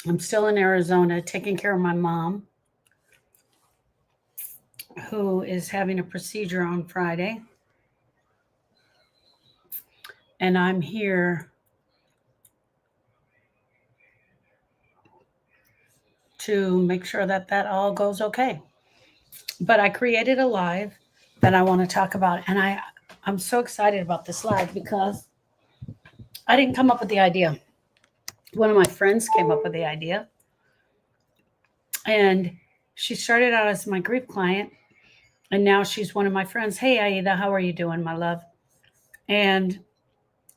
I'm still in Arizona taking care of my mom, who is having a procedure on Friday. And I'm here to make sure that that all goes okay. But I created a live that I want to talk about, and I'm so excited about this live because I didn't come up with the idea. One of my friends came up with the idea, and she started out as my grief client, and now she's one of my friends. Hey, Aida, how are you doing, my love? And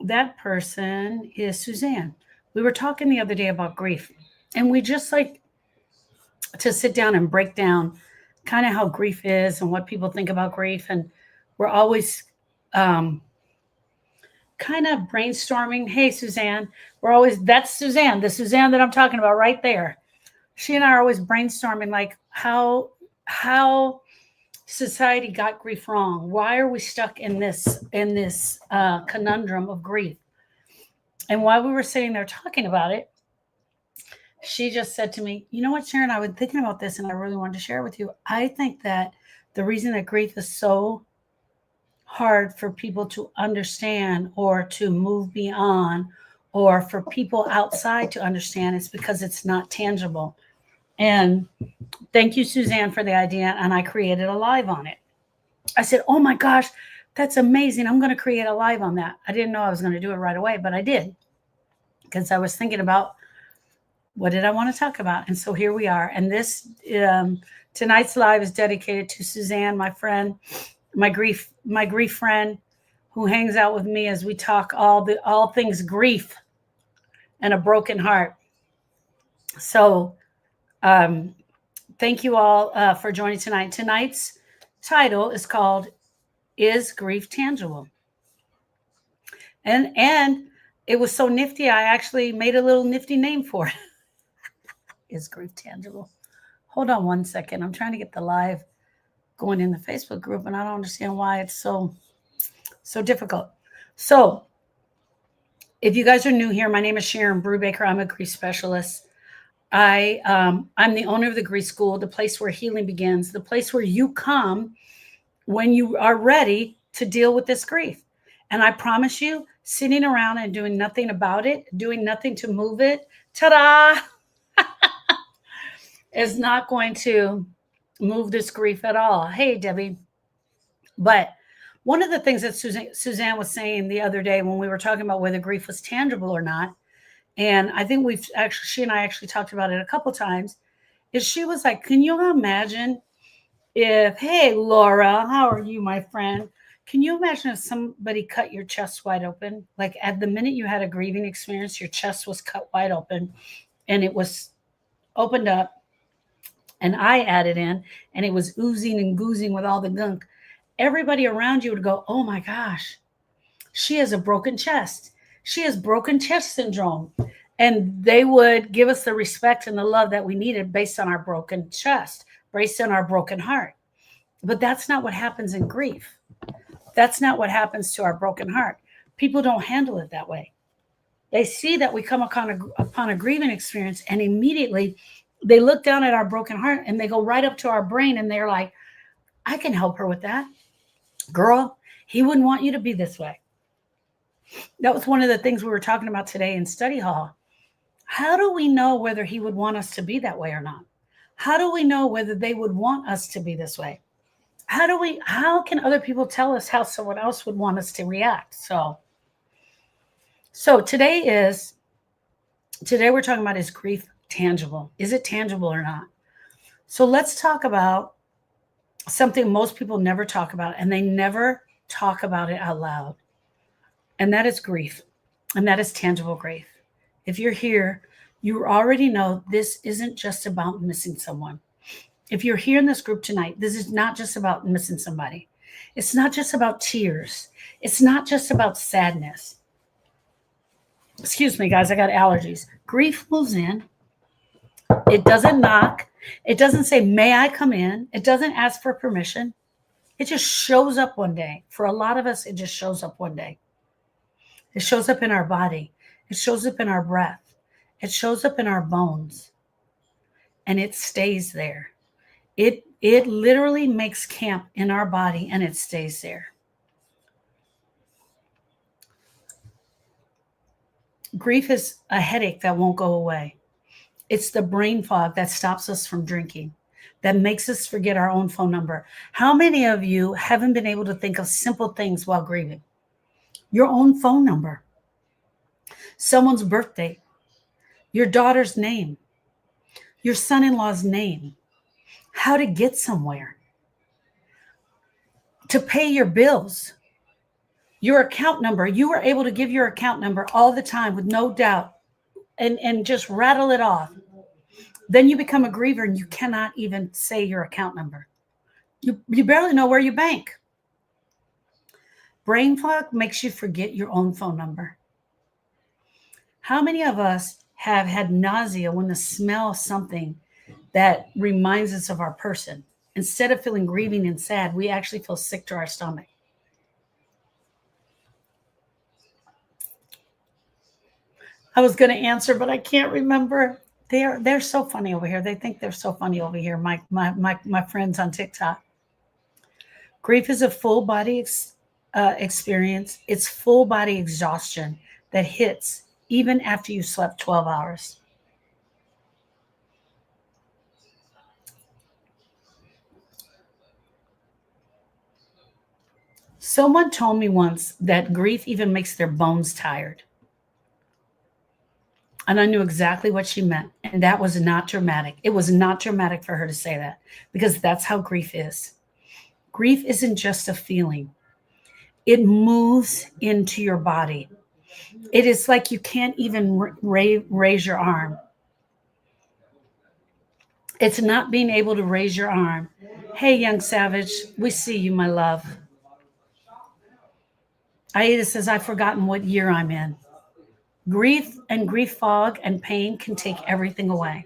that person is Suzanne. We were talking the other day about grief, and we just like to sit down and break down kind of how grief is and what people think about grief. And we're always um, kind of brainstorming. Hey, Suzanne, that's Suzanne, the Suzanne that I'm talking about right there. She and I are always brainstorming like how society got grief wrong. Why are we stuck in this conundrum of grief? And while we were sitting there talking about it, she just said to me, "You know what, Sharon? I've been thinking about this and I really wanted to share it with you. I think that the reason that grief is so hard for people to understand or to move beyond or for people outside to understand is because it's not tangible." And thank you, Suzanne, for the idea. And I created a live on it. I said, "Oh my gosh, that's amazing. I'm going to create a live on that." I didn't know I was going to do it right away, but I did because I was thinking about what did I want to talk about. And so here we are. And this tonight's live is dedicated to Suzanne, my friend, my grief friend, who hangs out with me as we talk all things grief and a broken heart. So um, thank you all for joining tonight. Tonight's title is called "Is Grief Tangible?" And it was so nifty, I actually made a little nifty name for it. Is grief tangible? Hold on one second. I'm trying to get the live going in the Facebook group, and I don't understand why it's so difficult. So, if you guys are new here, my name is Sharon Brubaker. I'm a grief specialist. I'm the owner of the Grief School, the place where healing begins, the place where you come when you are ready to deal with this grief. And I promise you, sitting around and doing nothing about it, doing nothing to move it, ta-da, is not going to move this grief at all. Hey, Debbie. But one of the things that Suzanne was saying the other day when we were talking about whether grief was tangible or not, and I think she and I actually talked about it a couple times, is she was like, "Can you imagine if, hey, Laura, how are you, my friend? Can you imagine if somebody cut your chest wide open? Like at the minute you had a grieving experience, your chest was cut wide open and it was opened up and I added in and it was oozing and goozing with all the gunk. Everybody around you would go, oh my gosh, she has a broken chest. She has broken chest syndrome." And they would give us the respect and the love that we needed based on our broken chest, based on our broken heart. But that's not what happens in grief. That's not what happens to our broken heart. People don't handle it that way. They see that we come upon a grieving experience and immediately they look down at our broken heart and they go right up to our brain and they're like, "I can help her with that. Girl, he wouldn't want you to be this way." That was one of the things we were talking about today in study hall. How do we know whether he would want us to be that way or not? How do we know whether they would want us to be this way? How can other people tell us how someone else would want us to react? So today we're talking about, is grief tangible? Is it tangible or not? So let's talk about something most people never talk about, and they never talk about it out loud. And that is grief. And that is tangible grief. If you're here, you already know this isn't just about missing someone. If you're here in this group tonight, this is not just about missing somebody. It's not just about tears. It's not just about sadness. Excuse me, guys, I got allergies. Grief moves in. It doesn't knock. It doesn't say, "May I come in?" It doesn't ask for permission. It just shows up one day. For a lot of us, it just shows up one day. It shows up in our body. It shows up in our breath. It shows up in our bones and it stays there. It literally makes camp in our body and it stays there. Grief is a headache that won't go away. It's the brain fog that stops us from drinking, that makes us forget our own phone number. How many of you haven't been able to think of simple things while grieving? Your own phone number, someone's birthday, your daughter's name, your son-in-law's name, how to get somewhere, to pay your bills, your account number. You were able to give your account number all the time with no doubt and just rattle it off. Then you become a griever and you cannot even say your account number. You barely know where you bank. Brain fog makes you forget your own phone number. How many of us have had nausea when the smell of something that reminds us of our person? Instead of feeling grieving and sad, we actually feel sick to our stomach. I was going to answer, but I can't remember. They're so funny over here. They think they're so funny over here. My friends on TikTok. Grief is a full body experience. It's full body exhaustion that hits even after you slept 12 hours. Someone told me once that grief even makes their bones tired. And I knew exactly what she meant. And that was not dramatic. It was not dramatic for her to say that because that's how grief is. Grief isn't just a feeling, it moves into your body. It is like you can't even raise your arm. It's not being able to raise your arm. Hey, young savage, we see you, my love. Aida says, I've forgotten what year I'm in. Grief and grief fog and pain can take everything away.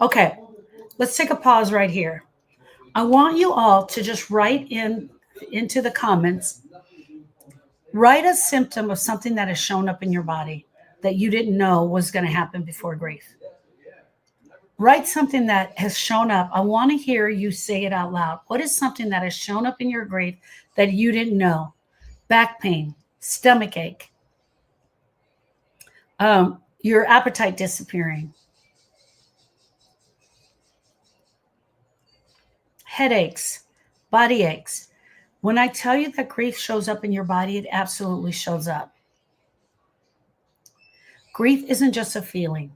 Okay, let's take a pause right here. I want you all to just write into the comments, write a symptom of something that has shown up in your body that you didn't know was going to happen before grief. Write something that has shown up. I want to hear you say it out loud. What is something that has shown up in your grief that you didn't know? Back pain, stomach ache, your appetite disappearing, headaches, body aches. When I tell you that grief shows up in your body, it absolutely shows up. Grief isn't just a feeling.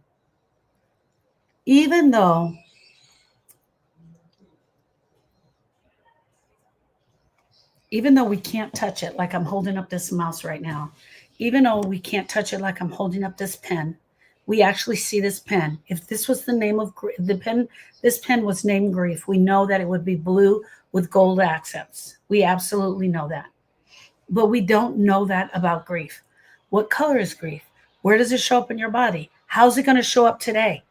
Even though we can't touch it, like I'm holding up this mouse right now, even though we can't touch it like I'm holding up this pen, we actually see this pen. If this was the name of the pen, this pen was named grief, we know that it would be blue with gold accents. We absolutely know that. But we don't know that about grief. What color is grief? Where does it show up in your body? How's it going to show up today?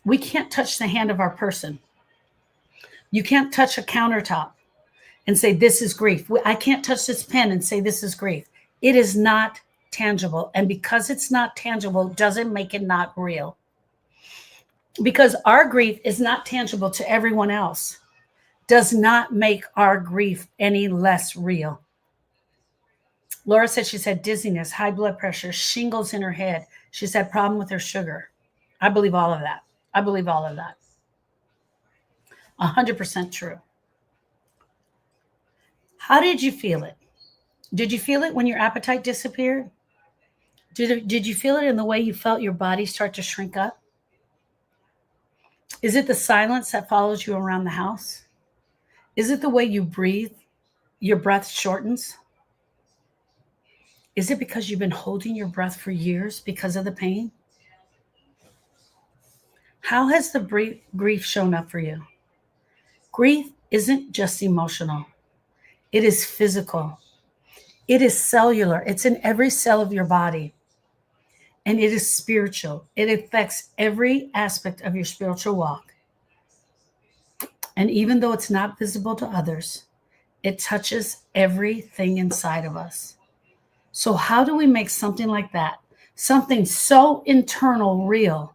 We can't touch the hand of our person. You can't touch a countertop and say, this is grief. I can't touch this pen and say, this is grief. It is not tangible. And because it's not tangible, doesn't make it not real. Because our grief is not tangible to everyone else, does not make our grief any less real. Laura said she said dizziness, high blood pressure, shingles in her head. She said problem with her sugar. I believe all of that. I believe all of that. 100% true. How did you feel it? Did you feel it when your appetite disappeared? Did you feel it in the way you felt your body start to shrink up? Is it the silence that follows you around the house? Is it the way you breathe? Your breath shortens? Is it because you've been holding your breath for years because of the pain? How has the grief shown up for you? Grief isn't just emotional. It is physical. It is cellular. It's in every cell of your body. And it is spiritual. It affects every aspect of your spiritual walk. And even though it's not visible to others, It touches everything inside of us. So how do we make something like that, something so internal, real?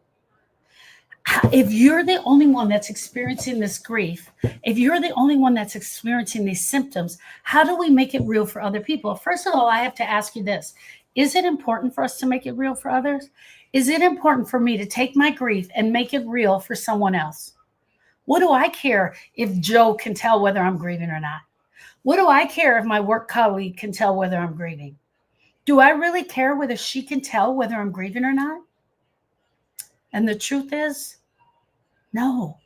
If you're the only one that's experiencing this grief, if you're the only one that's experiencing these symptoms, how do we make it real for other people? First of all, I have to ask you this. Is it important for us to make it real for others? Is it important for me to take my grief and make it real for someone else? What do I care if Joe can tell whether I'm grieving or not? What do I care if my work colleague can tell whether I'm grieving? Do I really care whether she can tell whether I'm grieving or not? And the truth is, no.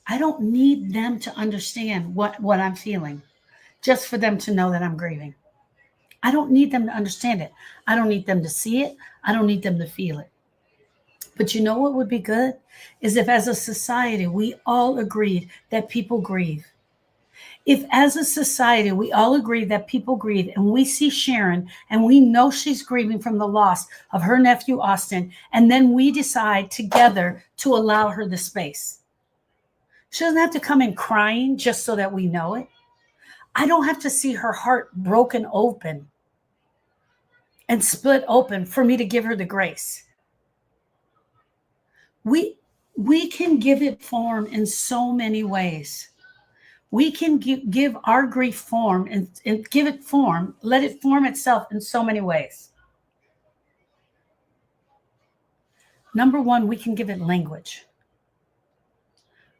I don't need them to understand what I'm feeling just for them to know that I'm grieving. I don't need them to understand it. I don't need them to see it. I don't need them to feel it. But you know what would be good? Is if as a society, we all agreed that people grieve. If as a society, we all agree that people grieve and we see Sharon and we know she's grieving from the loss of her nephew, Austin, and then we decide together to allow her the space. She doesn't have to come in crying just so that we know it. I don't have to see her heart broken open and split open for me to give her the grace. We can give it form in so many ways. We can give our grief form and give it form, let it form itself in so many ways. Number one, we can give it language.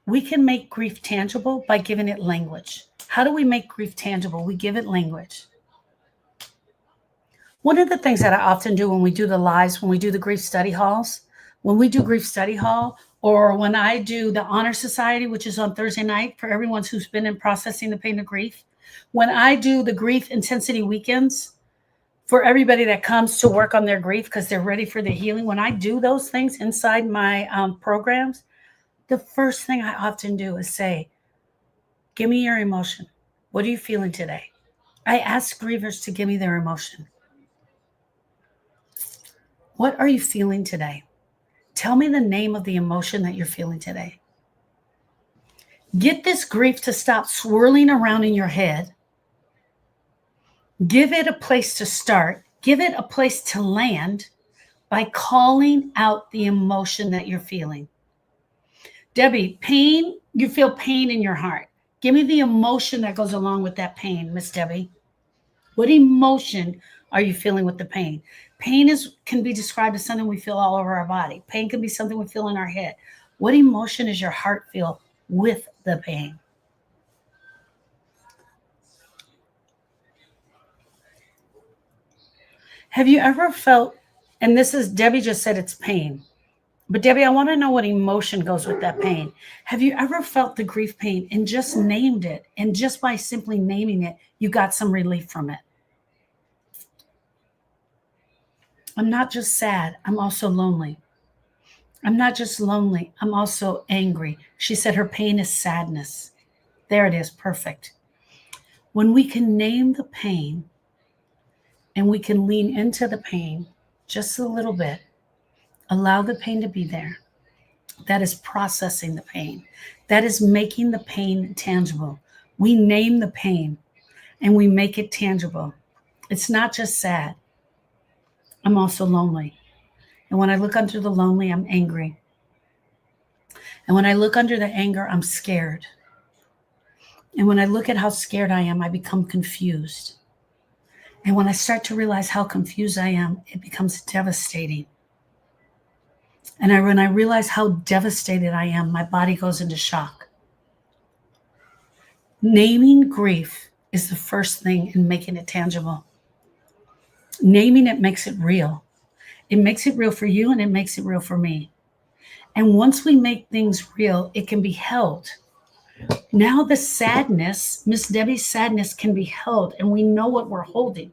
We can make grief tangible by giving it language. How do we make grief tangible? We give it language. One of the things that I often do when we do the lives, when we do the grief study halls, when we do grief study hall, or when I do the Honor Society, which is on Thursday night for everyone who's been in processing the pain of grief, when I do the grief intensity weekends for everybody that comes to work on their grief because they're ready for the healing, when I do those things inside my programs, the first thing I often do is say, give me your emotion. What are you feeling today? I ask grievers to give me their emotion. What are you feeling today? Tell me the name of the emotion that you're feeling today. Get this grief to stop swirling around in your head. Give it a place to start. Give it a place to land by calling out the emotion that you're feeling. Debbie, pain, you feel pain in your heart. Give me the emotion that goes along with that pain, Miss Debbie. What emotion are you feeling with the pain? Pain can be described as something we feel all over our body. Pain can be something we feel in our head. What emotion does your heart feel with the pain? Have you ever felt, and this is, Debbie just said it's pain, but Debbie, I want to know what emotion goes with that pain. Have you ever felt the grief pain and just named it, and just by simply naming it, you got some relief from it? I'm not just sad, I'm also lonely. I'm not just lonely, I'm also angry. She said her pain is sadness. There it is, perfect. When we can name the pain and we can lean into the pain just a little bit, allow the pain to be there. That is processing the pain. That is making the pain tangible. We name the pain and we make it tangible. It's not just sad. I'm also lonely. And when I look under the lonely, I'm angry. And when I look under the anger, I'm scared. And when I look at how scared I am, I become confused. And when I start to realize how confused I am, it becomes devastating. And when I realize how devastated I am, my body goes into shock. Naming grief is the first thing in making it tangible. Naming it makes it real. It makes it real for you and it makes it real for me. And once we make things real, it can be held. Now the sadness, Miss Debbie's sadness, can be held, and we know what we're holding.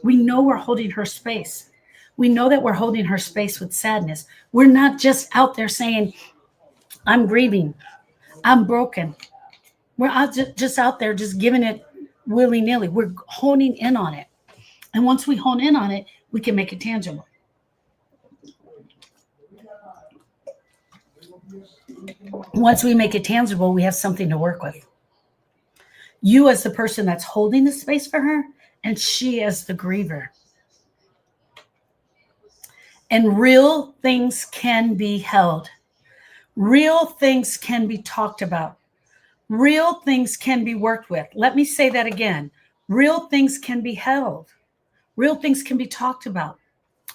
We know we're holding her space. We know that we're holding her space with sadness. We're not just out there saying, I'm grieving, I'm broken. We're just out there just giving it willy-nilly. We're honing in on it. And once we hone in on it, we can make it tangible. Once we make it tangible, we have something to work with. You as the person that's holding the space for her, and she as the griever. And real things can be held. Real things can be talked about. Real things can be worked with. Let me say that again. Real things can be held. Real things can be talked about.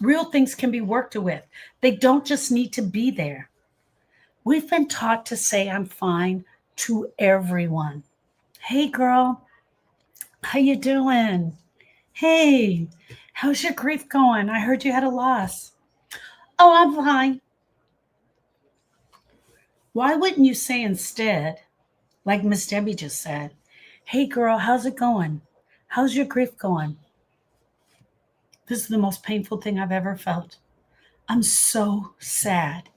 Real things can be worked with. They don't just need to be there. We've been taught to say I'm fine to everyone. Hey girl, how you doing? Hey, how's your grief going? I heard you had a loss. Oh, I'm fine. Why wouldn't you say instead, like Miss Debbie just said, hey girl, how's it going? How's your grief going? This is the most painful thing I've ever felt. I'm so sad.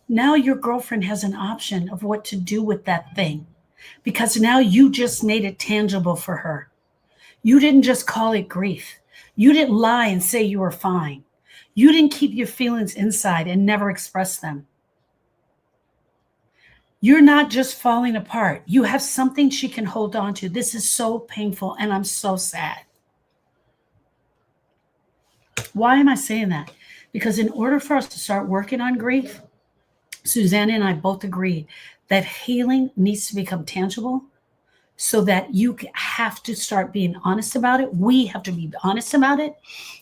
Now your girlfriend has an option of what to do with that thing because now you just made it tangible for her. You didn't just call it grief. You didn't lie and say you were fine. You didn't keep your feelings inside and never express them. You're not just falling apart. You have something she can hold on to. This is so painful and I'm so sad. Why am I saying that? Because in order for us to start working on grief, Susanna and I both agreed that healing needs to become tangible so that you have to start being honest about it. We have to be honest about it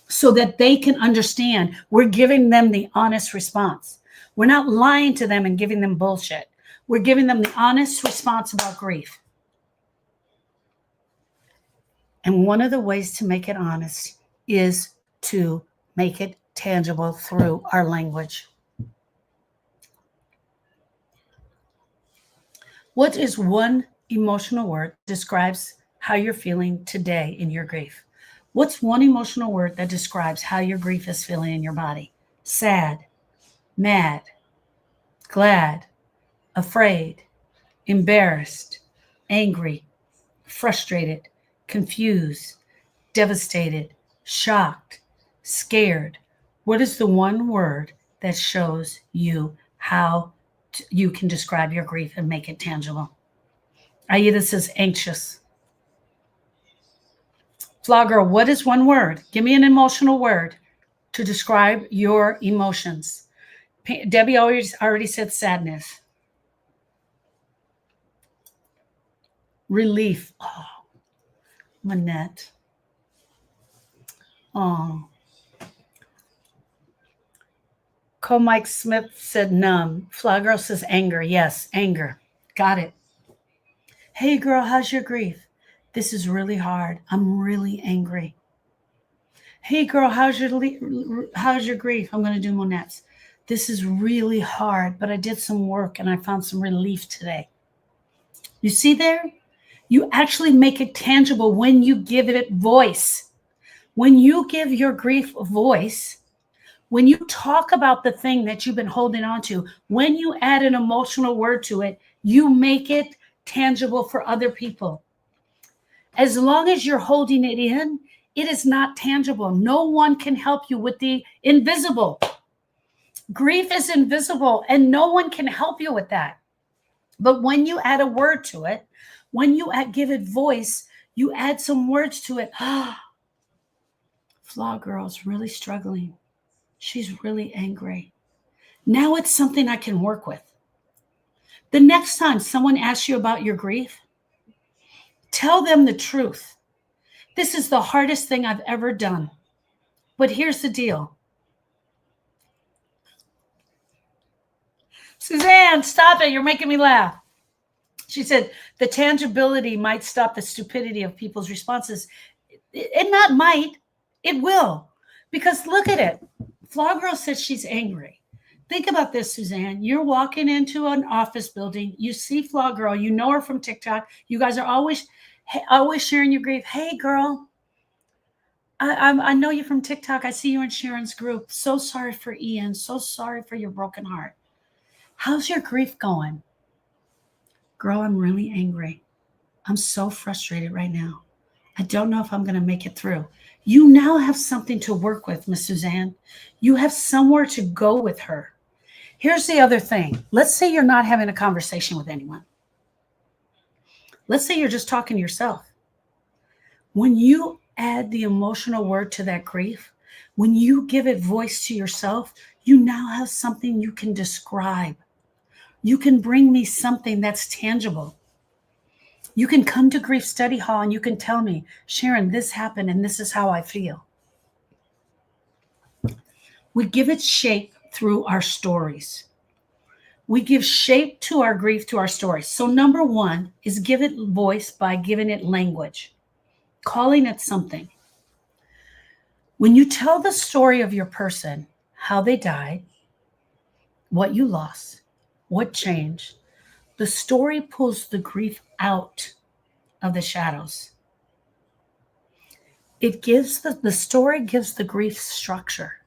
so that they can understand we're giving them the honest response. We're not lying to them and giving them bullshit. We're giving them the honest response about grief. And one of the ways to make it honest is to make it tangible through our language. What is one emotional word that describes how you're feeling today in your grief? What's one emotional word that describes how your grief is feeling in your body? Sad, mad, glad, afraid, embarrassed, angry, frustrated, confused, devastated, shocked, scared. What is the one word that shows you how you can describe your grief and make it tangible? Aida says anxious. Flaw Girl, what is one word? Give me an emotional word to describe your emotions. Debbie already said sadness. Relief. Oh, Manette. Oh. Mike Smith said numb. Fly Girl says anger. Yes, anger. Got it. Hey girl, how's your grief? This is really hard. I'm really angry. Hey girl, how's your grief? I'm going to do Monette's. This is really hard, but I did some work and I found some relief today. You see there? You actually make it tangible when you give it voice. When you give your grief a voice, when you talk about the thing that you've been holding on to, when you add an emotional word to it, you make it tangible for other people. As long as you're holding it in, it is not tangible. No one can help you with the invisible. Grief is invisible and no one can help you with that. But when you add a word to it, when you give it voice, you add some words to it. Flaw Girl's really struggling. She's really angry. Now it's something I can work with. The next time someone asks you about your grief, tell them the truth. This is the hardest thing I've ever done. But here's the deal. Suzanne, stop it. You're making me laugh. She said, the tangibility might stop the stupidity of people's responses. It not might, it will. Because look at it. Flaw Girl says she's angry. Think about this, Suzanne. You're walking into an office building. You see Flaw Girl. You know her from TikTok. You guys are always sharing your grief. Hey, girl. I know you from TikTok. I see you in Sharon's group. So sorry for Ian. So sorry for your broken heart. How's your grief going? Girl, I'm really angry. I'm so frustrated right now. I don't know if I'm going to make it through. You now have something to work with, Miss Suzanne. You have somewhere to go with her. Here's the other thing. Let's say you're not having a conversation with anyone. Let's say you're just talking to yourself. When you add the emotional word to that grief, when you give it voice to yourself, you now have something you can describe. You can bring me something that's tangible. You can come to Grief Study Hall and you can tell me, Sharon, this happened and this is how I feel. We give it shape through our stories. We give shape to our grief through our stories. So, number one is give it voice by giving it language, calling it something. When you tell the story of your person, how they died, what you lost, what changed, the story pulls the grief out of the shadows. It gives the story gives the grief structure.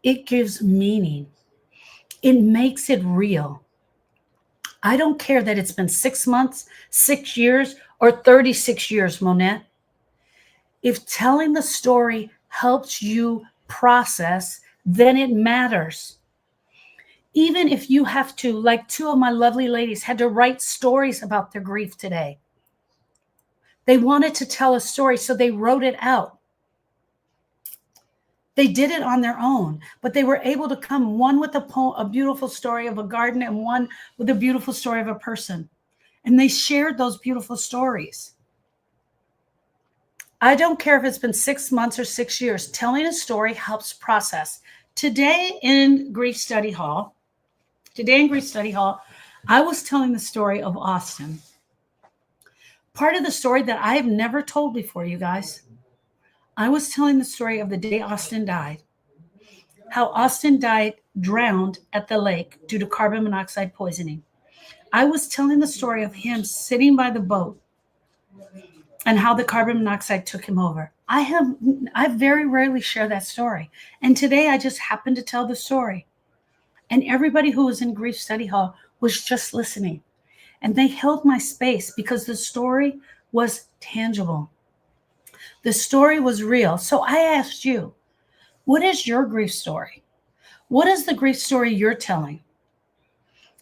It gives meaning. It makes it real. I don't care that it's been 6 months, 6 years, or 36 years, Monette. If telling the story helps you process, then it matters. Even if you have to, like two of my lovely ladies had to write stories about their grief today. They wanted to tell a story, so they wrote it out. They did it on their own, but they were able to come, one with a beautiful story of a garden and one with a beautiful story of a person. And they shared those beautiful stories. I don't care if it's been 6 months or 6 years. Telling a story helps process. Today in Grief Study Hall, I was telling the story of Austin. Part of the story that I have never told before, you guys. I was telling the story of the day Austin died. How Austin died drowned at the lake due to carbon monoxide poisoning. I was telling the story of him sitting by the boat and how the carbon monoxide took him over. I very rarely share that story. And today I just happened to tell the story. And everybody who was in Grief Study Hall was just listening. And they held my space because the story was tangible. The story was real. So I asked you, what is your grief story? What is the grief story you're telling?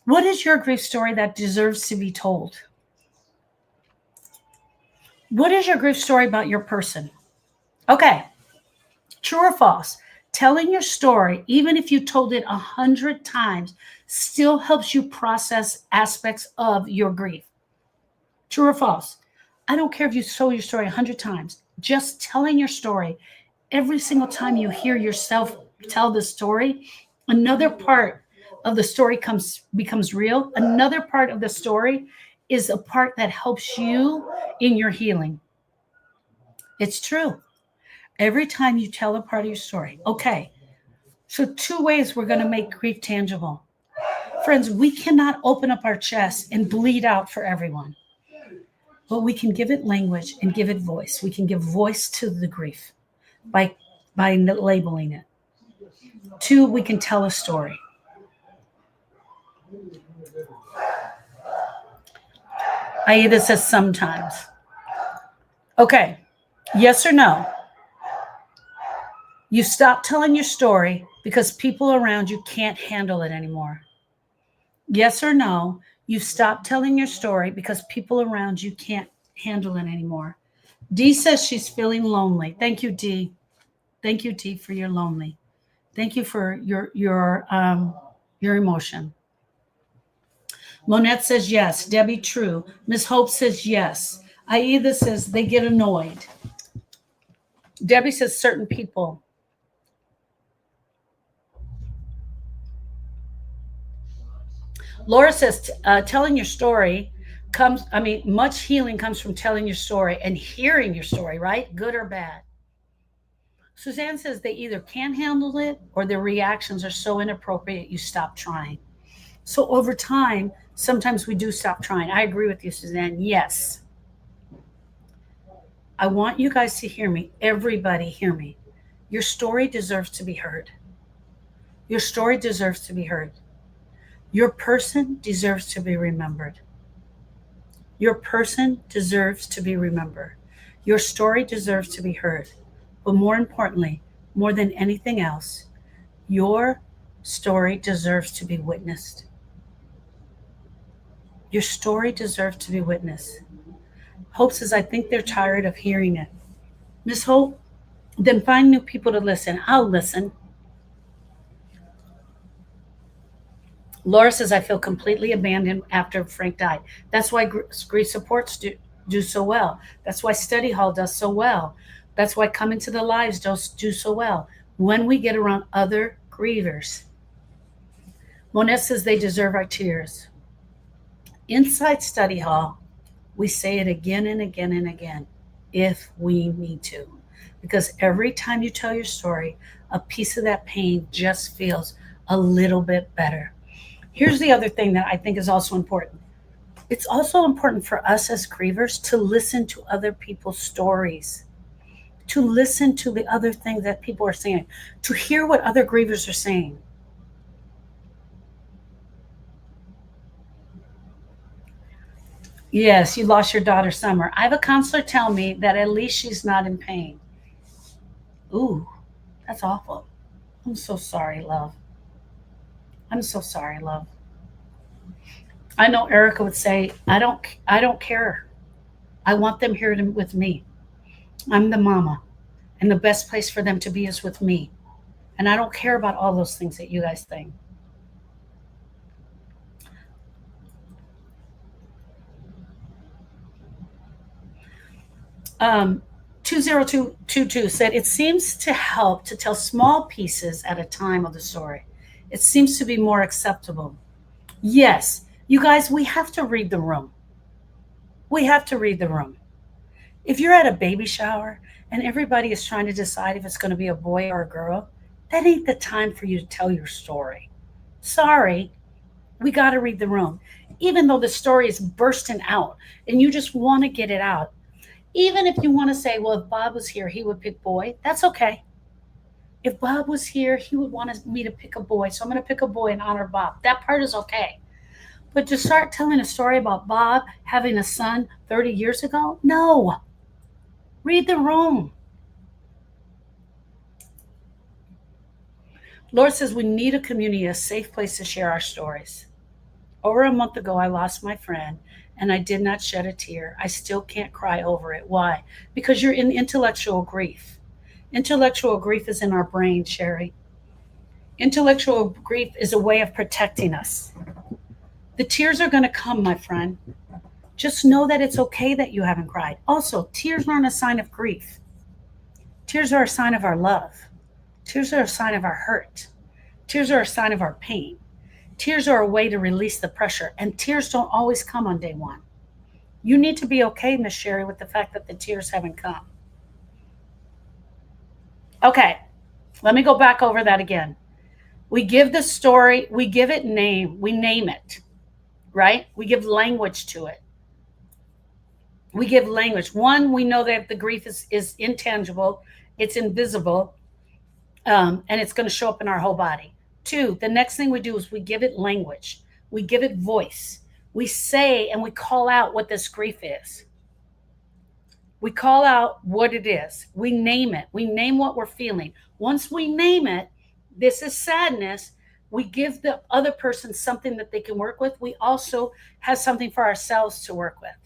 What is your grief story that deserves to be told? What is your grief story about your person? Okay, true or false? Telling your story, even if you told it 100 times, still helps you process aspects of your grief. True or false? I don't care if you told your story 100 times. Just telling your story, every single time you hear yourself tell the story, another part of the story becomes real. Another part of the story is a part that helps you in your healing. It's true. Every time you tell a part of your story. Okay, so 2 ways we're going to make grief tangible. Friends, we cannot open up our chest and bleed out for everyone. But we can give it language and give it voice. We can give voice to the grief by labeling it. 2, we can tell a story. Aida says sometimes. Okay, yes or no? You stop telling your story because people around you can't handle it anymore. Yes or no? You stop telling your story because people around you can't handle it anymore. Dee says she's feeling lonely. Thank you, Dee. Thank you, Dee, for your lonely. Thank you for your emotion. Monette says yes. Debbie, true. Miss Hope says yes. Aida says they get annoyed. Debbie says certain people. Laura says telling your story much healing comes from telling your story and hearing your story, right? Good or bad. Suzanne says they either can't handle it or their reactions are so inappropriate you stop trying. So over time, sometimes we do stop trying. I agree with you, Suzanne. Yes. I want you guys to hear me. Everybody hear me. Your story deserves to be heard. Your story deserves to be heard. Your person deserves to be remembered. Your person deserves to be remembered. Your story deserves to be heard. But more importantly, more than anything else, your story deserves to be witnessed. Your story deserves to be witnessed. Hope says, I think they're tired of hearing it. Miss Hope, then find new people to listen. I'll listen. Laura says, I feel completely abandoned after Frank died. That's why grief supports do so well. That's why study hall does so well. That's why coming to the lives does do so well. When we get around other grievers. Monet says they deserve our tears. Inside study hall, we say it again and again and again if we need to. Because every time you tell your story, a piece of that pain just feels a little bit better. Here's the other thing that I think is also important. It's also important for us as grievers to listen to other people's stories, to listen to the other things that people are saying, to hear what other grievers are saying. Yes, you lost your daughter Summer. I have a counselor tell me that at least she's not in pain. Ooh, that's awful. I'm so sorry, love. I'm so sorry, love. I know Erica would say, I don't care. I want them here with me. I'm the mama, and the best place for them to be is with me. And I don't care about all those things that you guys think. 20222 said, it seems to help to tell small pieces at a time of the story. It seems to be more acceptable. Yes, you guys, we have to read the room. We have to read the room. If you're at a baby shower and everybody is trying to decide if it's going to be a boy or a girl, that ain't the time for you to tell your story. Sorry, we got to read the room. Even though the story is bursting out and you just want to get it out, even if you want to say, well, if Bob was here, he would pick boy, that's okay. If Bob was here, he would want me to pick a boy. So I'm going to pick a boy in honor of Bob. That part is okay. But to start telling a story about Bob having a son 30 years ago, no. Read the room. Lord says we need a community, a safe place to share our stories. Over a month ago, I lost my friend and I did not shed a tear. I still can't cry over it. Why? Because you're in intellectual grief. Intellectual grief is in our brain, Sherry. Intellectual grief is a way of protecting us. The tears are going to come, my friend. Just know that it's okay that you haven't cried. Also, tears aren't a sign of grief. Tears are a sign of our love. Tears are a sign of our hurt. Tears are a sign of our pain. Tears are a way to release the pressure, and tears don't always come on day one. You need to be okay, Miss Sherry, with the fact that the tears haven't come. Okay, let me go back over that again. We give the story, we give it name, we name it, right? We give language to it. We give language. One, we know that the grief is intangible, it's invisible, and it's going to show up in our whole body. Two, the next thing we do is we give it language, we give it voice. We say and we call out what this grief is. We call out what it is. We name it. We name what we're feeling. Once we name it, this is sadness. We give the other person something that they can work with. We also have something for ourselves to work with.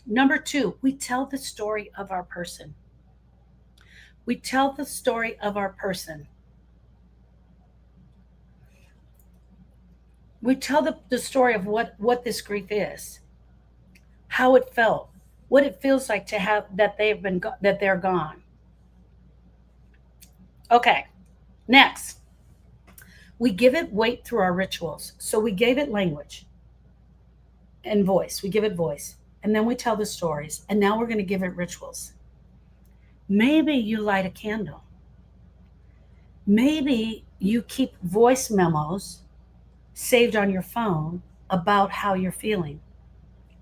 Number two, we tell the story of our person. We tell the story of our person. We tell the story of what this grief is, how it felt, what it feels like to have that that they're gone. Okay, next, we give it weight through our rituals. So we gave it language and voice. We give it voice. And then we tell the stories. And now we're going to give it rituals. Maybe you light a candle. Maybe you keep voice memos saved on your phone about how you're feeling.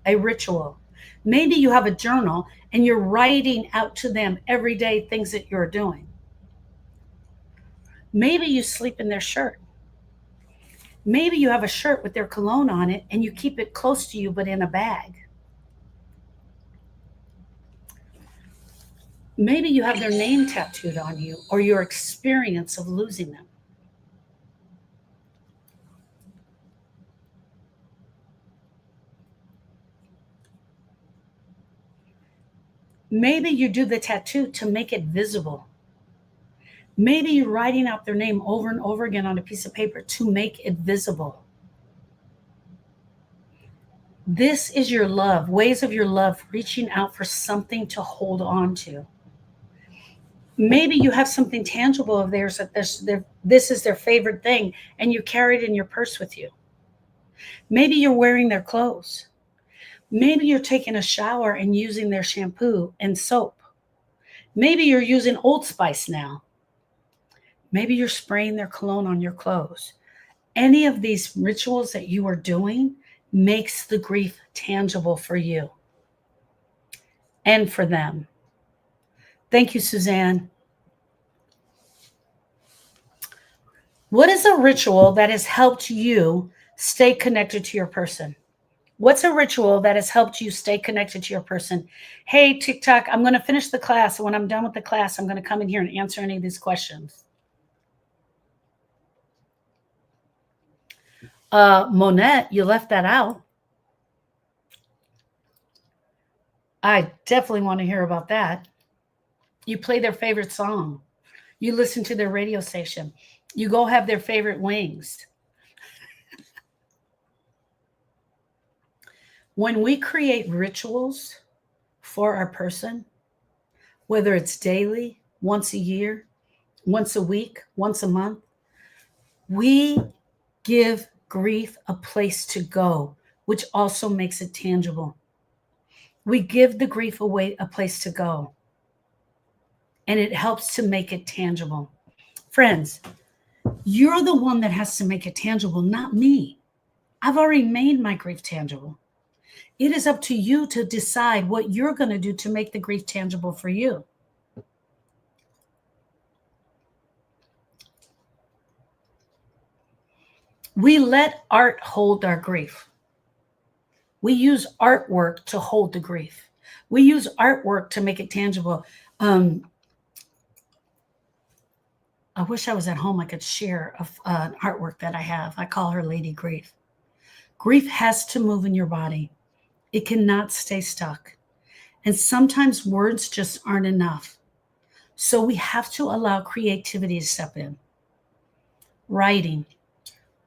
A ritual. Maybe you have a journal and you're writing out to them every day things that you're doing. Maybe you sleep in their shirt. Maybe you have a shirt with their cologne on it and you keep it close to you but in a bag. Maybe you have their name tattooed on you or your experience of losing them. Maybe you do the tattoo to make it visible. Maybe you're writing out their name over and over again on a piece of paper to make it visible. This is your love, ways of your love, reaching out for something to hold on to. Maybe you have something tangible of theirs that this is their favorite thing, and you carry it in your purse with you. Maybe you're wearing their clothes. Maybe you're taking a shower and using their shampoo and soap. Maybe you're using Old Spice now. Maybe you're spraying their cologne on your clothes. Any of these rituals that you are doing makes the grief tangible for you and for them. Thank you, Suzanne. What is a ritual that has helped you stay connected to your person? What's a ritual that has helped you stay connected to your person? Hey, TikTok, I'm going to finish the class. And when I'm done with the class, I'm going to come in here and answer any of these questions. Monette, you left that out. I definitely want to hear about that. You play their favorite song. You listen to their radio station. You go have their favorite wings. When we create rituals for our person, whether it's daily, once a year, once a week, once a month, we give grief a place to go, which also makes it tangible. We give the grief away a place to go, and it helps to make it tangible. Friends, you're the one that has to make it tangible, not me. I've already made my grief tangible. It is up to you to decide what you're going to do to make the grief tangible for you. We let art hold our grief. We use artwork to hold the grief. We use artwork to make it tangible. I wish I was at home. I could share an artwork that I have. I call her Lady Grief. Grief has to move in your body. It cannot stay stuck. And sometimes words just aren't enough. So we have to allow creativity to step in. Writing,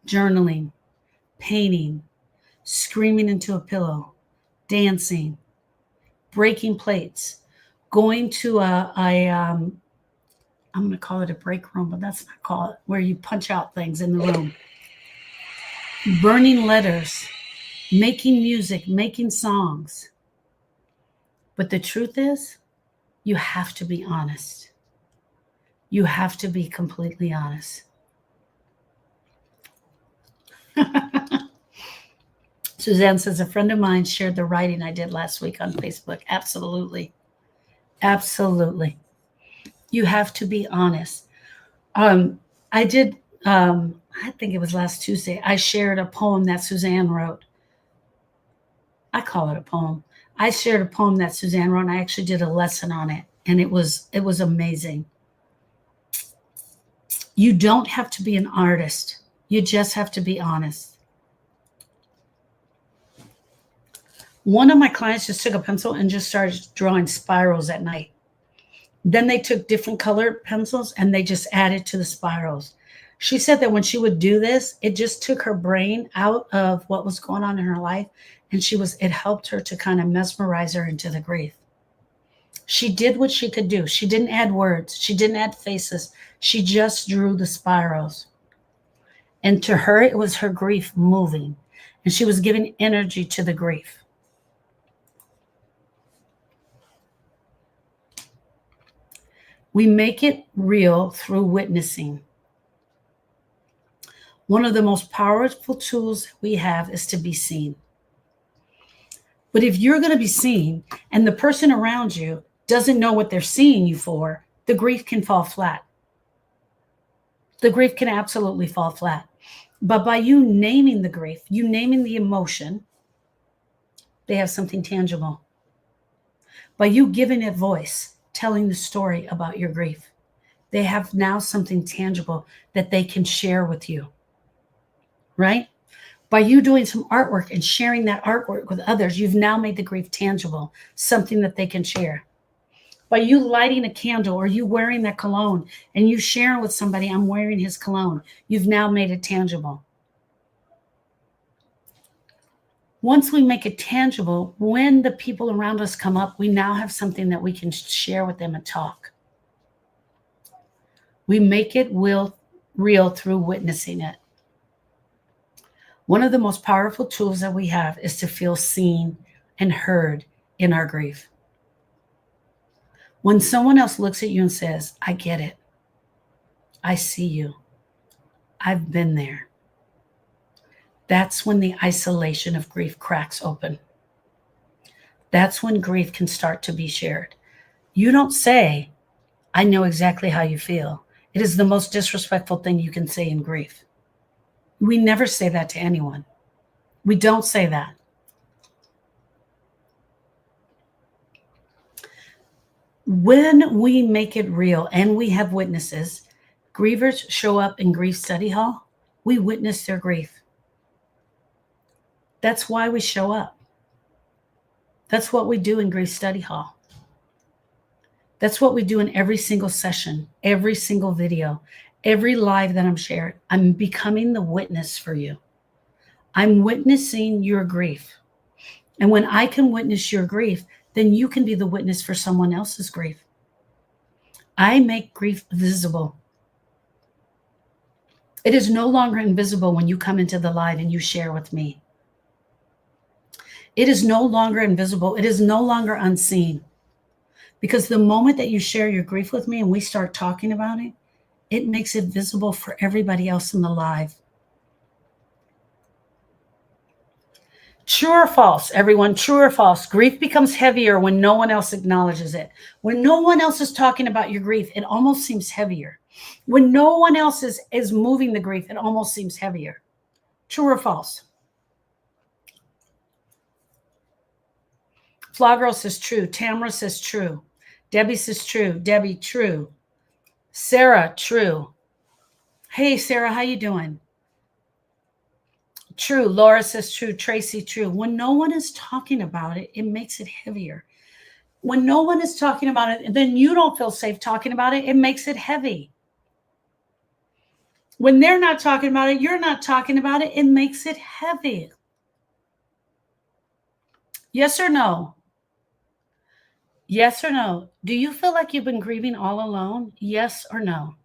journaling, painting, screaming into a pillow, dancing, breaking plates, going to I'm going to call it a break room, but that's not called it, where you punch out things in the room. Burning letters, making music, making songs. But the truth is, you have to be honest. You have to be completely honest. Suzanne says, a friend of mine shared the writing I did last week on Facebook. Absolutely. Absolutely. You have to be honest. I did, I think it was last Tuesday, I shared a poem that Suzanne wrote. I call it a poem. I shared a poem that Suzanne wrote, and I actually did a lesson on it, and it was amazing. You don't have to be an artist. You just have to be honest. One of my clients just took a pencil and just started drawing spirals at night. Then they took different colored pencils and they just added to the spirals. She said that when she would do this, it just took her brain out of what was going on in her life. And it helped her to kind of mesmerize her into the grief. She did what she could do. She didn't add words. She didn't add faces. She just drew the spirals. And to her, it was her grief moving. And she was giving energy to the grief. We make it real through witnessing. One of the most powerful tools we have is to be seen. But if you're going to be seen and the person around you doesn't know what they're seeing you for, the grief can fall flat. The grief can absolutely fall flat. But by you naming the grief, you naming the emotion, they have something tangible. By you giving it voice, telling the story about your grief, they have now something tangible that they can share with you, right? By you doing some artwork and sharing that artwork with others, you've now made the grief tangible, something that they can share. By you lighting a candle or you wearing that cologne and you sharing with somebody, I'm wearing his cologne, you've now made it tangible. Once we make it tangible, when the people around us come up, we now have something that we can share with them and talk. We make it real through witnessing it. One of the most powerful tools that we have is to feel seen and heard in our grief. When someone else looks at you and says, I get it, I see you, I've been there, that's when the isolation of grief cracks open. That's when grief can start to be shared. You don't say, I know exactly how you feel. It is the most disrespectful thing you can say in grief. We never say that to anyone. We don't say that. When we make it real and we have witnesses, grievers show up in grief study hall. We witness their grief. That's why we show up. That's what we do in grief study hall. That's what we do in every single session, every single video, every live that I'm sharing. I'm becoming the witness for you. I'm witnessing your grief. And when I can witness your grief, then you can be the witness for someone else's grief. I make grief visible. It is no longer invisible when you come into the live and you share with me. It is no longer invisible. It is no longer unseen. Because the moment that you share your grief with me and we start talking about it, it makes it visible for everybody else in the live. True or false, everyone, true or false? Grief becomes heavier when no one else acknowledges it. When no one else is talking about your grief, it almost seems heavier. When no one else is moving the grief, it almost seems heavier. True or false? Flawgirl says true. Tamara says true. Debbie says true. Debbie, true. Sarah, true. Hey, Sarah, how you doing? True. Laura says true. Tracy, true. When no one is talking about it, it makes it heavier. When no one is talking about it, then you don't feel safe talking about it. It makes it heavy. When they're not talking about it, you're not talking about it. It makes it heavy. Yes or no? Yes or no? Do you feel like you've been grieving all alone? Yes or no?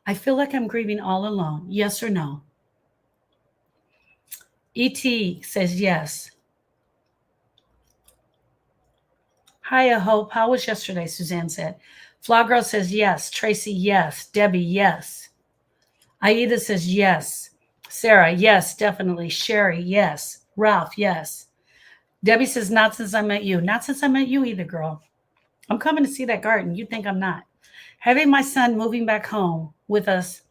I feel like I'm grieving all alone. Yes or no? E.T. says yes. Hiya, Hope. How was yesterday? Suzanne said. Flawgirl says yes. Tracy, yes. Debbie, yes. Aida says yes. Sarah, yes, definitely. Sherry, yes. Ralph, yes. Debbie says, not since I met you. Not since I met you either, girl. I'm coming to see that garden. You think I'm not. Having my son moving back home with us,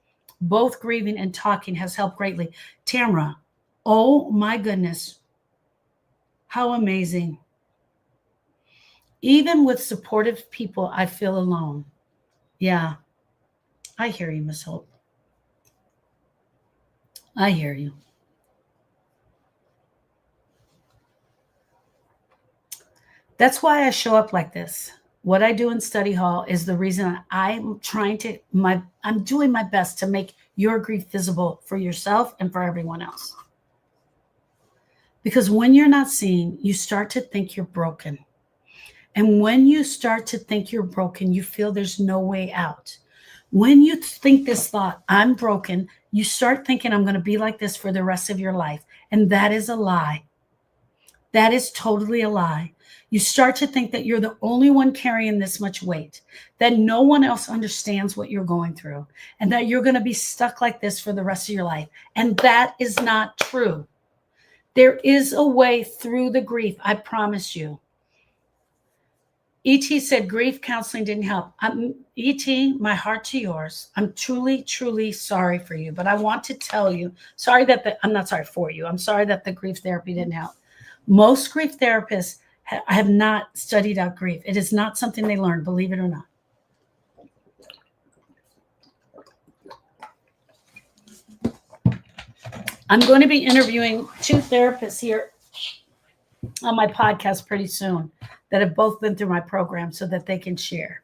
both grieving and talking, has helped greatly. Tamara, oh my goodness. How amazing. Even with supportive people, I feel alone. Yeah, I hear you, Miss Hope. I hear you. That's why I show up like this. What I do in study hall is the reason I'm doing my best to make your grief visible for yourself and for everyone else. Because when you're not seen, you start to think you're broken. And when you start to think you're broken, you feel there's no way out. When you think this thought, I'm broken, you start thinking I'm going to be like this for the rest of your life. And that is a lie. That is totally a lie. You start to think that you're the only one carrying this much weight, that no one else understands what you're going through, and that you're going to be stuck like this for the rest of your life. And that is not true. There is a way through the grief, I promise you. E.T. said grief counseling didn't help. E.T., my heart to yours. I'm truly, truly sorry for you. But I want to tell you, I'm not sorry for you. I'm sorry that the grief therapy didn't help. Most grief therapists have not studied out grief. It is not something they learn, believe it or not. I'm going to be interviewing 2 therapists here on my podcast pretty soon. that have both been through my program so that they can share.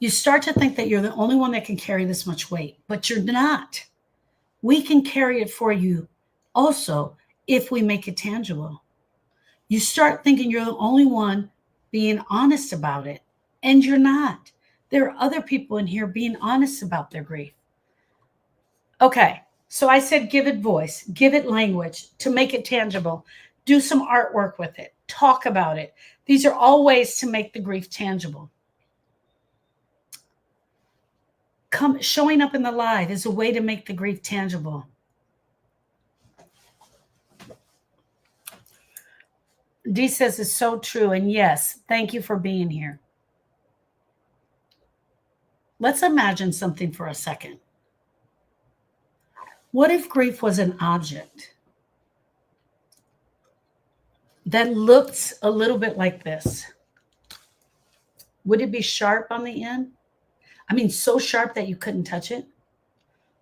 You start to think that you're the only one that can carry this much weight, but you're not. We can carry it for you also if we make it tangible. You start thinking you're the only one being honest about it, and you're not. There are other people in here being honest about their grief. Okay, so I said give it voice, give it language to make it tangible. Do some artwork with it, talk about it. These are all ways to make the grief tangible. Showing up in the live is a way to make the grief tangible. Dee says it's so true. And yes, thank you for being here. Let's imagine something for a second. What if grief was an object that looked a little bit like this? Would it be sharp on the end? I mean, so sharp that you couldn't touch it?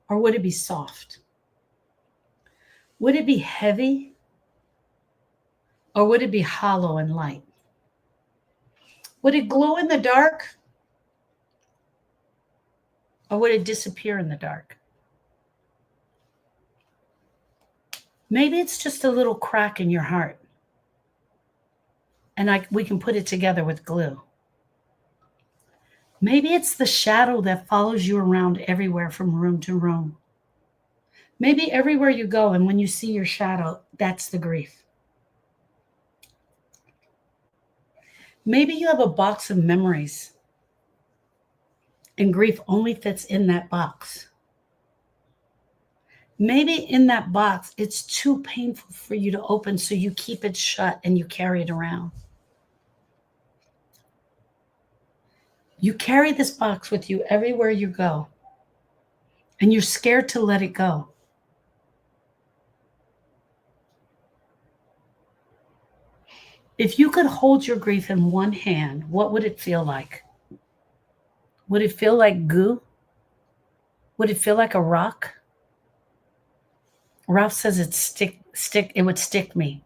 Or would it be soft? Would it be heavy? Or would it be hollow and light? Would it glow in the dark? Or would it disappear in the dark? Maybe it's just a little crack in your heart. And we can put it together with glue. Maybe it's the shadow that follows you around everywhere from room to room. Maybe everywhere you go, and when you see your shadow, that's the grief. Maybe you have a box of memories, and grief only fits in that box. Maybe in that box, it's too painful for you to open, so you keep it shut and you carry it around. You carry this box with you everywhere you go, and you're scared to let it go. If you could hold your grief in one hand, what would it feel like? Would it feel like goo? Would it feel like a rock? Ralph says it would stick me.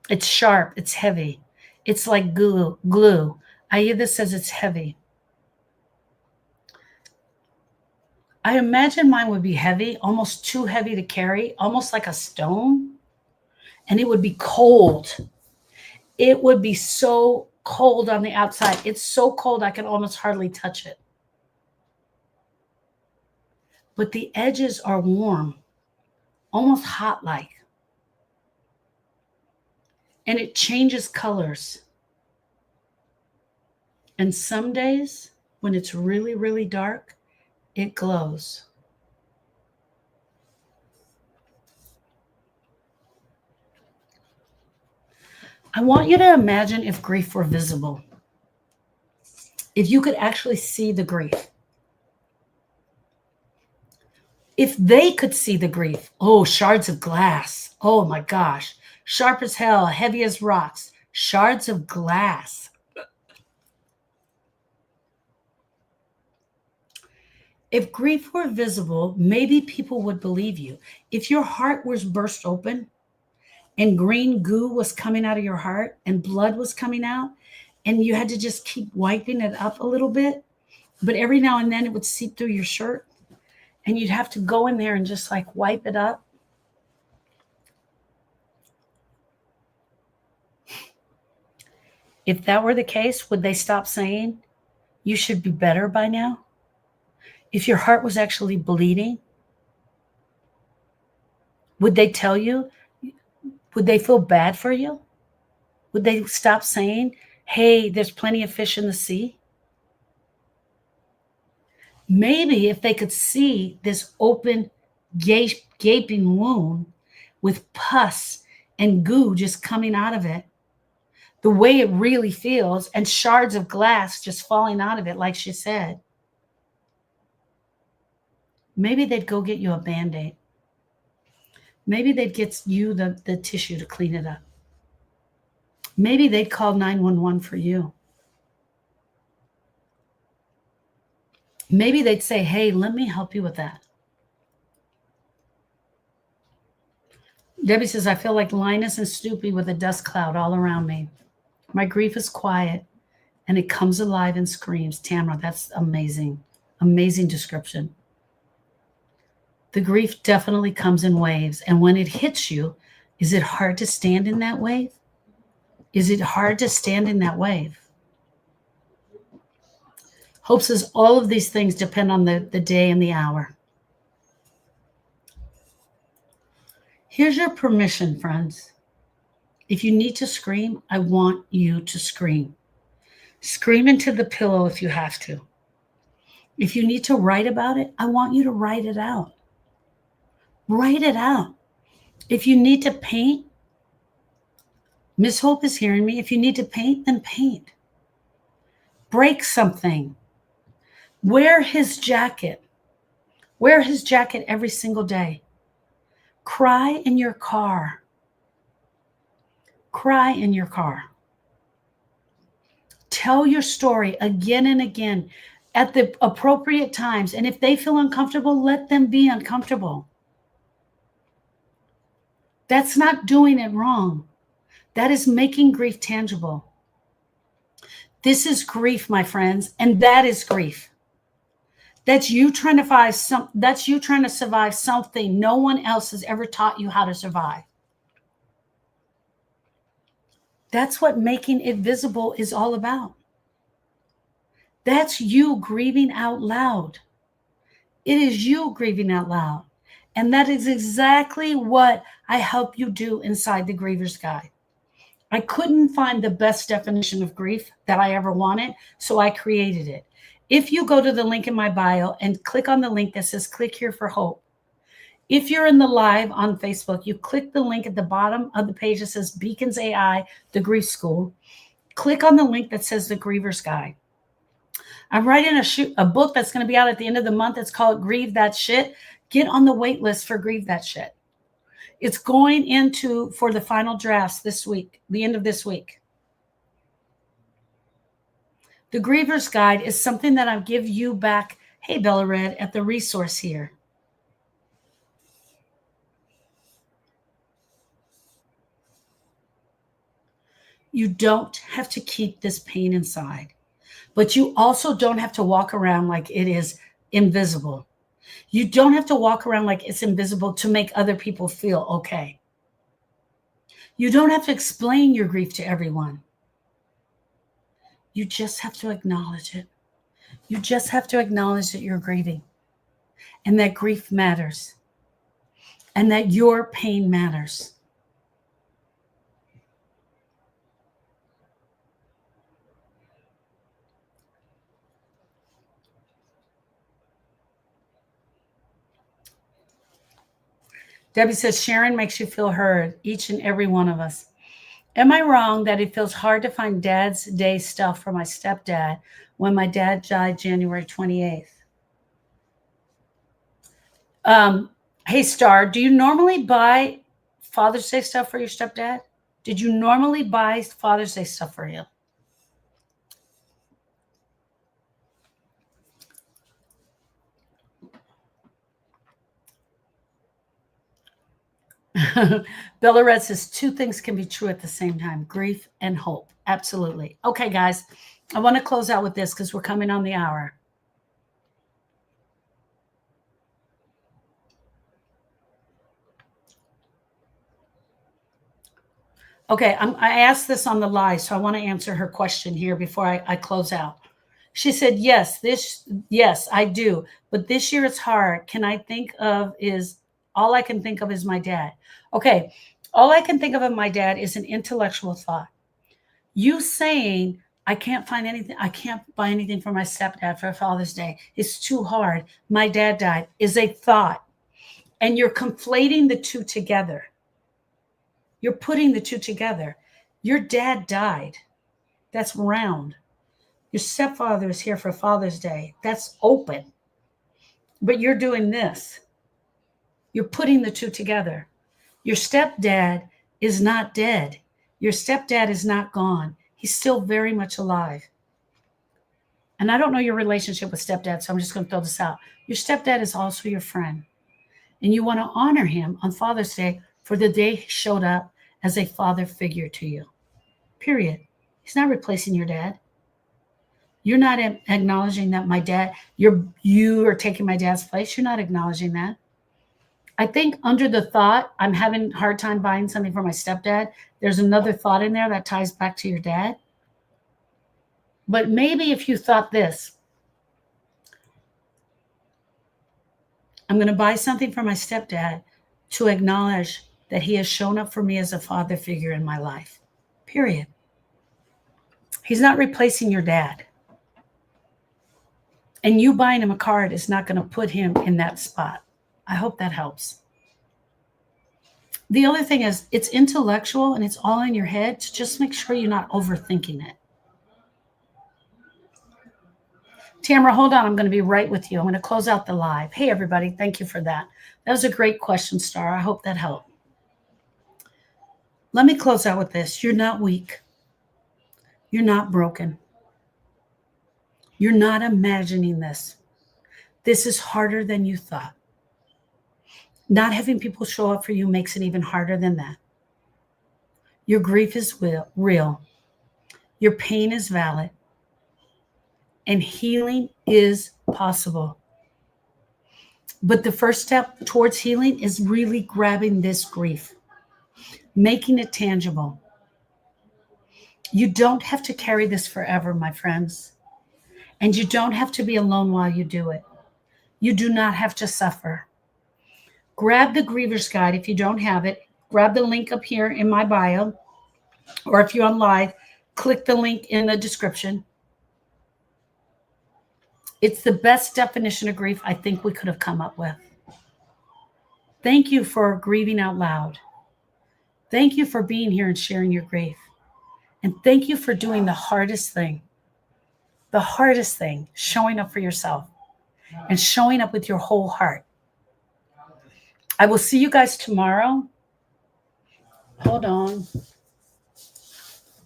It's sharp, it's heavy. It's like glue. Aida says it's heavy. I imagine mine would be heavy, almost too heavy to carry, almost like a stone. And it would be cold. It would be so cold on the outside. It's so cold I can almost hardly touch it. But the edges are warm, almost hot-like. And it changes colors. And some days, when it's really, really dark, it glows. I want you to imagine if grief were visible. If you could actually see the grief. If they could see the grief, oh, shards of glass. Oh my gosh. Sharp as hell, heavy as rocks. Shards of glass. If grief were visible, maybe people would believe you. If your heart was burst open and green goo was coming out of your heart and blood was coming out, and you had to just keep wiping it up a little bit, but every now and then it would seep through your shirt, and you'd have to go in there and just like wipe it up. If that were the case, would they stop saying, you should be better by now? If your heart was actually bleeding, would they tell you? Would they feel bad for you? Would they stop saying, hey, there's plenty of fish in the sea? Maybe if they could see this open, gaping wound with pus and goo just coming out of it, the way it really feels, and shards of glass just falling out of it, like she said, maybe they'd go get you a Band-Aid. Maybe they'd get you the tissue to clean it up. Maybe they'd call 911 for you. Maybe they'd say, hey, let me help you with that. Debbie says, I feel like Linus and Snoopy with a dust cloud all around me. My grief is quiet and it comes alive and screams. Tamara, that's amazing. Amazing description. The grief definitely comes in waves. And when it hits you, is it hard to stand in that wave? Is it hard to stand in that wave? Hope says all of these things depend on the day and the hour. Here's your permission, friends. If you need to scream, I want you to scream. Scream into the pillow if you have to. If you need to write about it, I want you to write it out. Write it out. If you need to paint, Miss Hope is hearing me. If you need to paint, then paint. Break something. Wear his jacket. Wear his jacket every single day. Cry in your car. Cry in your car. Tell your story again and again at the appropriate times. And if they feel uncomfortable, let them be uncomfortable. That's not doing it wrong. That is making grief tangible. This is grief, my friends, and that is grief. That's you trying to survive something no one else has ever taught you how to survive. That's what making it visible is all about. That's you grieving out loud. It is you grieving out loud. And that is exactly what I help you do inside the Griever's Guide. I couldn't find the best definition of grief that I ever wanted, so I created it. If you go to the link in my bio and click on the link that says click here for hope. If you're in the live on Facebook, you click the link at the bottom of the page that says Beacons AI, the Grief School. Click on the link that says the Griever's Guide. I'm writing a book that's going to be out at the end of the month. It's called Grieve That Shit. Get on the wait list for Grieve That Shit. It's going into for the final drafts this week, the end of this week. The Griever's Guide is something that I'll give you back, hey, Bella Red, at the resource here. You don't have to keep this pain inside, but you also don't have to walk around like it is invisible. You don't have to walk around like it's invisible to make other people feel okay. You don't have to explain your grief to everyone. You just have to acknowledge it. You just have to acknowledge that you're grieving and that grief matters and that your pain matters. Debbie says, Sharon makes you feel heard, each and every one of us. Am I wrong that it feels hard to find Dad's Day stuff for my stepdad when my dad died January 28th? Hey, Star, do you normally buy Father's Day stuff for your stepdad? Did you normally buy Father's Day stuff for him? Bella Red says 2 things can be true at the same time, grief and hope. Absolutely. Okay, guys, I want to close out with this because we're coming on the hour. Okay, I asked this on the live, so I want to answer her question here before I close out. She said, yes, I do. But this year it's hard. All I can think of is my dad. Okay, all I can think of my dad is an intellectual thought. You saying, I can't buy anything for my stepdad for Father's Day. It's too hard. My dad died is a thought. And you're conflating the two together. You're putting the two together. Your dad died. That's round. Your stepfather is here for Father's Day. That's open. But you're doing this. You're putting the two together. Your stepdad is not dead. Your stepdad is not gone. He's still very much alive. And I don't know your relationship with stepdad, so I'm just going to throw this out. Your stepdad is also your friend. And you want to honor him on Father's Day for the day he showed up as a father figure to you. Period. He's not replacing your dad. You're not acknowledging that my dad, you are taking my dad's place. You're not acknowledging that. I think under the thought, I'm having a hard time buying something for my stepdad, there's another thought in there that ties back to your dad. But maybe if you thought this, I'm going to buy something for my stepdad to acknowledge that he has shown up for me as a father figure in my life. Period. He's not replacing your dad. And you buying him a card is not going to put him in that spot. I hope that helps. The other thing is, it's intellectual and it's all in your head. So just make sure you're not overthinking it. Tamara, hold on. I'm going to be right with you. I'm going to close out the live. Hey, everybody. Thank you for that. That was a great question, Star. I hope that helped. Let me close out with this. You're not weak. You're not broken. You're not imagining this. This is harder than you thought. Not having people show up for you makes it even harder than that. Your grief is real. Your pain is valid. And healing is possible. But the first step towards healing is really grabbing this grief, making it tangible. You don't have to carry this forever, my friends. And you don't have to be alone while you do it. You do not have to suffer. Grab the Griever's Guide if you don't have it. Grab the link up here in my bio. Or if you're on live, click the link in the description. It's the best definition of grief I think we could have come up with. Thank you for grieving out loud. Thank you for being here and sharing your grief. And thank you for doing the hardest thing, showing up for yourself and showing up with your whole heart. I will see you guys tomorrow. Hold on.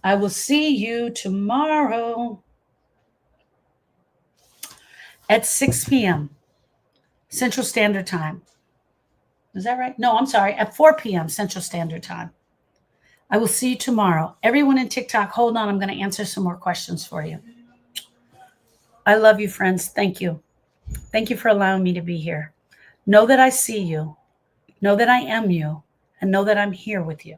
I will see you tomorrow at 6 p.m. Central Standard Time. Is that right? No, I'm sorry. At 4 p.m. Central Standard Time. I will see you tomorrow. Everyone in TikTok, hold on. I'm going to answer some more questions for you. I love you, friends. Thank you. Thank you for allowing me to be here. Know that I see you. Know that I am you. And know that I'm here with you.